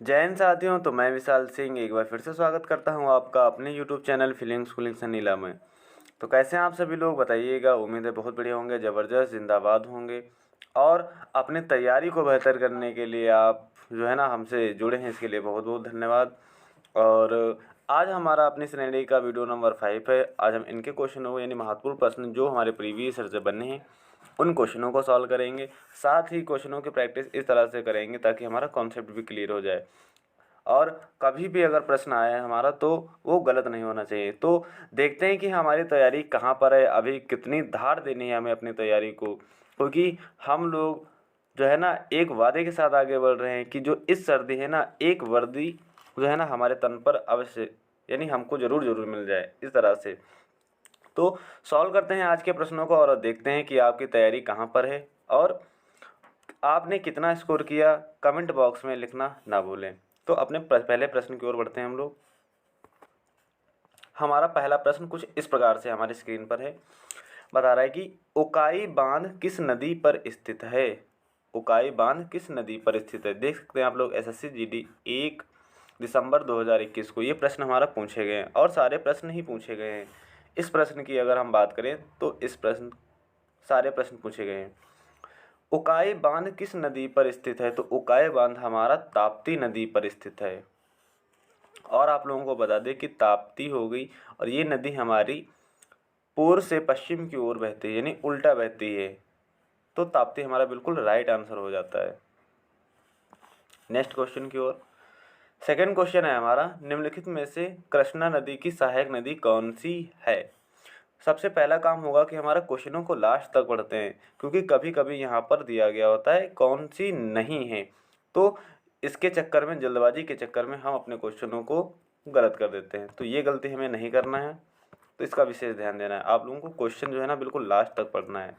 जय हिंद साथियों। तो मैं विशाल सिंह एक बार फिर से स्वागत करता हूं आपका अपने यूट्यूब चैनल फीलिंग स्कूलिंग से नीला में। तो कैसे हैं आप सभी लोग बताइएगा। उम्मीद है बहुत बढ़िया होंगे, ज़बरदस्त जिंदाबाद होंगे। और अपनी तैयारी को बेहतर करने के लिए आप जो है ना हमसे जुड़े हैं, इसके लिए बहुत बहुत धन्यवाद। और आज हमारा अपनी श्रेणी का वीडियो नंबर 5 है। आज हम इनके क्वेश्चनों को यानी महत्वपूर्ण प्रश्न जो हमारे प्रीवियस ईयर से बने हैं उन क्वेश्चनों को सॉल्व करेंगे। साथ ही क्वेश्चनों की प्रैक्टिस इस तरह से करेंगे ताकि हमारा कॉन्सेप्ट भी क्लियर हो जाए। और कभी भी अगर प्रश्न आया है हमारा तो वो गलत नहीं होना चाहिए। तो देखते हैं कि हमारी तैयारी कहाँ पर है, अभी कितनी धार देनी है हमें अपनी तैयारी को। क्योंकि हम लोग जो है ना एक वादे के साथ आगे बढ़ रहे हैं कि जो इस सर्दी है ना एक वर्दी जो है ना हमारे तन पर अवश्य यानी हमको ज़रूर ज़रूर मिल जाए इस तरह से। तो सॉल्व करते हैं आज के प्रश्नों को और देखते हैं कि आपकी तैयारी कहाँ पर है और आपने कितना स्कोर किया। कमेंट बॉक्स में लिखना ना भूलें। तो अपने पहले प्रश्न की ओर बढ़ते हैं हम लोग। हमारा पहला प्रश्न कुछ इस प्रकार से हमारी स्क्रीन पर है। बता रहा है कि उकाई बांध किस नदी पर स्थित है। उकाई बांध किस नदी पर स्थित है। देख सकते हैं आप लोग एसएससी जीडी 1 दिसंबर 2021 को ये प्रश्न हमारा पूछे गए हैं और सारे प्रश्न ही पूछे गए हैं। इस प्रश्न की अगर हम बात करें तो इस प्रश्न सारे प्रश्न पूछे गए हैं। उकाई बांध किस नदी पर स्थित है। तो उकाई बांध हमारा ताप्ती नदी पर स्थित है। और आप लोगों को बता दें कि ताप्ती हो गई और ये नदी हमारी पूर्व से पश्चिम की ओर बहती है यानी उल्टा बहती है। तो ताप्ती हमारा बिल्कुल राइट आंसर हो जाता है। नेक्स्ट क्वेश्चन की ओर। सेकंड क्वेश्चन है हमारा, निम्नलिखित में से कृष्णा नदी की सहायक नदी कौन सी है। सबसे पहला काम होगा कि हमारा क्वेश्चनों को लास्ट तक पढ़ते हैं क्योंकि कभी कभी यहाँ पर दिया गया होता है कौन सी नहीं है। तो इसके चक्कर में, जल्दबाजी के चक्कर में हम अपने क्वेश्चनों को गलत कर देते हैं। तो ये गलती हमें नहीं करना है, तो इसका विशेष ध्यान देना है। आप लोगों को क्वेश्चन जो है ना बिल्कुल लास्ट तक पढ़ना है।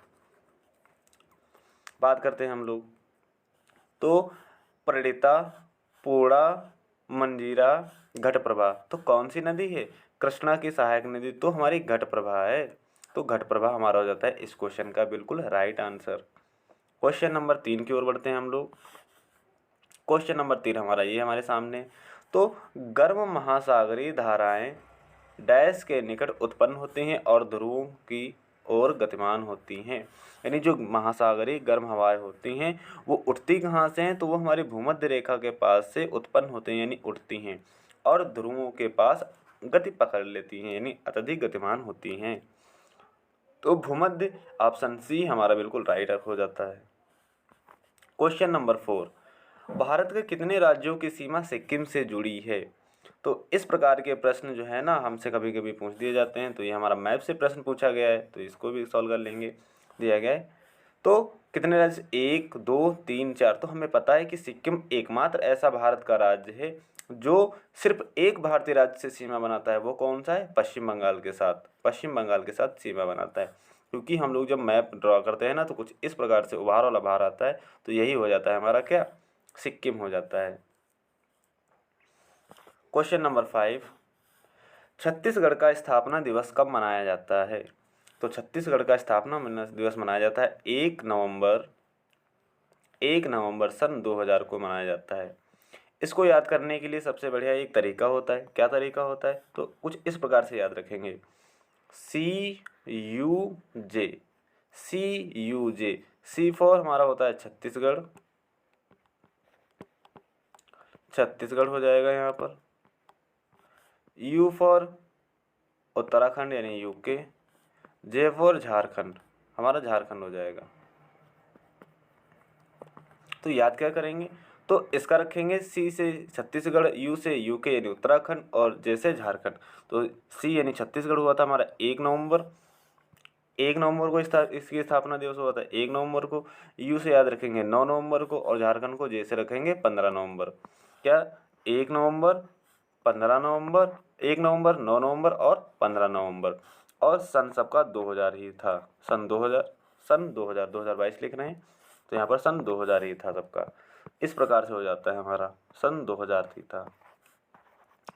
बात करते हैं हम लोग। तो प्रणीता, पूर्णा, मंजीरा, घटप्रभा, तो कौन सी नदी है। कृष्णा की सहायक नदी तो हमारी घटप्रभा है। तो घटप्रभा हमारा हो जाता है इस क्वेश्चन का बिल्कुल राइट आंसर। क्वेश्चन नंबर 3 की ओर बढ़ते हैं हम लोग। क्वेश्चन नंबर 3 हमारा ये हमारे सामने। तो गर्म महासागरीय धाराएं डैश के निकट उत्पन्न होती हैं और ध्रुवों की ओर गतिमान होती हैं। यानी जो महासागरीय गर्म हवाएं होती हैं वो उठती कहाँ से हैं। तो वो हमारी भूमध्य रेखा के पास से उत्पन्न होते हैं यानी उठती हैं और ध्रुवों के पास गति पकड़ लेती हैं यानी अत्यधिक गतिमान होती हैं। तो भूमध्य ऑप्शन सी हमारा बिल्कुल राइट हो जाता है। क्वेश्चन नंबर 4, भारत के कितने राज्यों की सीमा सिक्किम से जुड़ी है। तो इस प्रकार के प्रश्न जो है ना हमसे कभी कभी पूछ दिए जाते हैं। तो ये हमारा मैप से प्रश्न पूछा गया है तो इसको भी सॉल्व कर लेंगे। दिया गया है तो कितने राज्य, 1 2 3 4। तो हमें पता है कि सिक्किम एकमात्र ऐसा भारत का राज्य है जो सिर्फ एक भारतीय राज्य से सीमा बनाता है। वो कौन सा है, पश्चिम बंगाल के साथ। पश्चिम बंगाल के साथ सीमा बनाता है। क्योंकि हम लोग जब मैप ड्रॉ करते हैं ना तो कुछ इस प्रकार से उभार वाला बाहर आता है। तो यही हो जाता है हमारा क्या, सिक्किम हो जाता है। क्वेश्चन नंबर 5, छत्तीसगढ़ का स्थापना दिवस कब मनाया जाता है। तो छत्तीसगढ़ का स्थापना दिवस मनाया जाता है 1 नवंबर सन 2000 को मनाया जाता है। इसको याद करने के लिए सबसे बढ़िया एक तरीका होता है। क्या तरीका होता है, तो कुछ इस प्रकार से याद रखेंगे। CUJ, CUJ, C फॉर हमारा होता है छत्तीसगढ़, छत्तीसगढ़ हो जाएगा यहाँ पर। U फॉर उत्तराखंड यानी यूके, J फॉर झारखंड, हमारा झारखंड हो जाएगा। तो याद क्या करेंगे, तो इसका रखेंगे C से छत्तीसगढ़, U से यूके यानी उत्तराखंड और J से झारखंड। तो C यानी छत्तीसगढ़ हुआ था हमारा 1 नवंबर। 1 नवंबर को इसकी स्थापना दिवस हुआ था 1 नवंबर को। यू से याद रखेंगे 9 नवंबर को और झारखंड को जे से रखेंगे 15 नवंबर। क्या, 1 नवंबर, 15 नवंबर, 1 नवंबर, 9 नवंबर और 15 नवंबर। और सन सबका 2000 ही था। सन 2022 लिख रहे हैं तो यहाँ पर सन 2000 ही था सबका। इस प्रकार से हो जाता है हमारा सन 2000 ही था।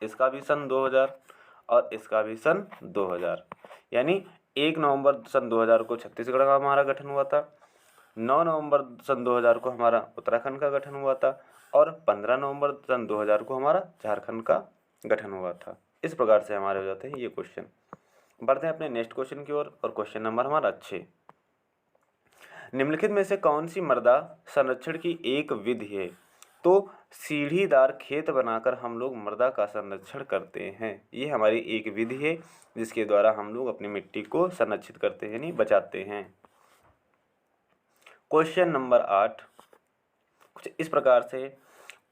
इसका भी सन 2000 और इसका भी सन 2000। यानी 1 नवंबर सन 2000 को छत्तीसगढ़ का हमारा गठन हुआ था। 9 नवंबर सन 2000 को हमारा उत्तराखंड का गठन हुआ था और 15 नवंबर सन 2000 को हमारा झारखंड का गठन हुआ था। इस प्रकार से हमारे हो जाते हैं ये क्वेश्चन। बढ़ते हैं अपने नेक्स्ट क्वेश्चन की ओर, और क्वेश्चन नंबर हमारा 6। निम्नलिखित में से कौन सी मृदा संरक्षण की एक विधि है? तो सीढ़ीदार खेत बनाकर हम लोग मृदा का संरक्षण करते हैं। ये हमारी एक विधि है जिसके द्वारा हम लोग अपनी मिट्टी को संरक्षित करते हैं, यानी बचाते हैं। क्वेश्चन नंबर 8 कुछ इस प्रकार से,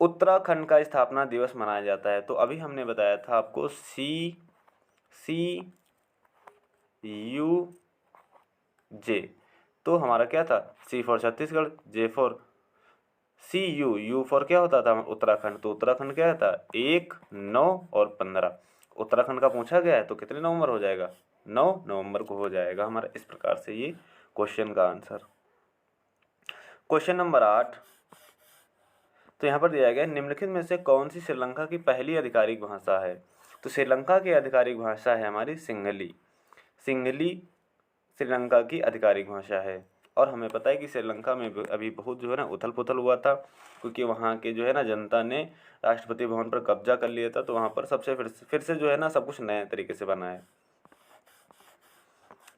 उत्तराखंड का स्थापना दिवस मनाया जाता है। तो अभी हमने बताया था आपको CUJ, तो हमारा क्या था, C for Chhattisgarh, J for CU for क्या होता था उत्तराखंड। तो उत्तराखंड क्या था 1, 9 और 15। उत्तराखंड का पूछा गया है तो कितने नवंबर हो जाएगा, 9 नवंबर को हो जाएगा हमारा। इस प्रकार से ये क्वेश्चन का आंसर। क्वेश्चन नंबर 8, तो यहाँ पर दिया गया निम्नलिखित में से कौन सी श्रीलंका की पहली आधिकारिक भाषा है? तो श्रीलंका की आधिकारिक भाषा है हमारी सिंहली। सिंहली श्रीलंका की आधिकारिक भाषा है। और हमें पता है कि श्रीलंका में अभी बहुत जो है ना उथल पुथल हुआ था, क्योंकि वहाँ के जो है ना जनता ने राष्ट्रपति भवन पर कब्जा कर लिया था। तो वहाँ पर सबसे फिर से जो है ना सब कुछ नए तरीके से बना है।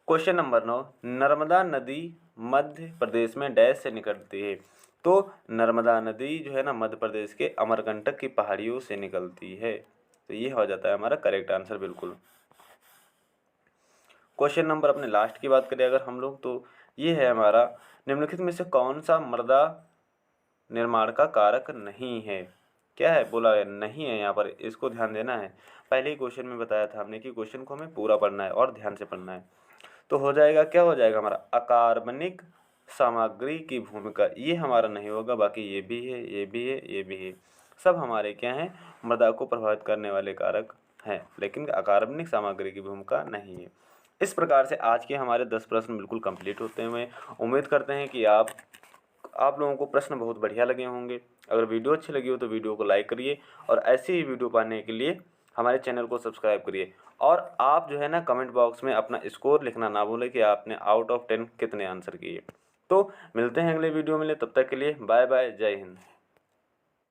क्वेश्चन नंबर 9, नर्मदा नदी मध्य प्रदेश में डैश से निकलती है। तो नर्मदा नदी जो है ना मध्य प्रदेश के अमरकंटक की पहाड़ियों से निकलती है। तो ये हो जाता है हमारा करेक्ट आंसर बिल्कुल। क्वेश्चन नंबर अपने लास्ट की बात करें अगर हम लोग, तो ये है हमारा, निम्नलिखित में से कौन सा मृदा निर्माण का कारक नहीं है? क्या है, बोला है नहीं है यहाँ पर, इसको ध्यान देना है। पहले ही क्वेश्चन में बताया था हमने कि क्वेश्चन को हमें पूरा पढ़ना है और ध्यान से पढ़ना है। तो हो जाएगा, क्या हो जाएगा हमारा, अकार्बनिक सामग्री की भूमिका। ये हमारा नहीं होगा, बाकी ये भी है, ये भी है, ये भी है, सब हमारे क्या हैं, मृदा को प्रभावित करने वाले कारक हैं, लेकिन अकार्बनिक सामग्री की भूमिका नहीं है। इस प्रकार से आज के हमारे 10 प्रश्न बिल्कुल कंप्लीट होते हैं। उम्मीद करते हैं कि आप लोगों को प्रश्न बहुत बढ़िया लगे होंगे। अगर वीडियो अच्छी लगी हो तो वीडियो को लाइक करिए, और ऐसी ही वीडियो पाने के लिए हमारे चैनल को सब्सक्राइब करिए। और आप जो है ना कमेंट बॉक्स में अपना स्कोर लिखना ना भूलें कि आपने आउट ऑफ 10 कितने आंसर किए। तो मिलते हैं अगले वीडियो में, तब तक के लिए बाय बाय, जय हिंद।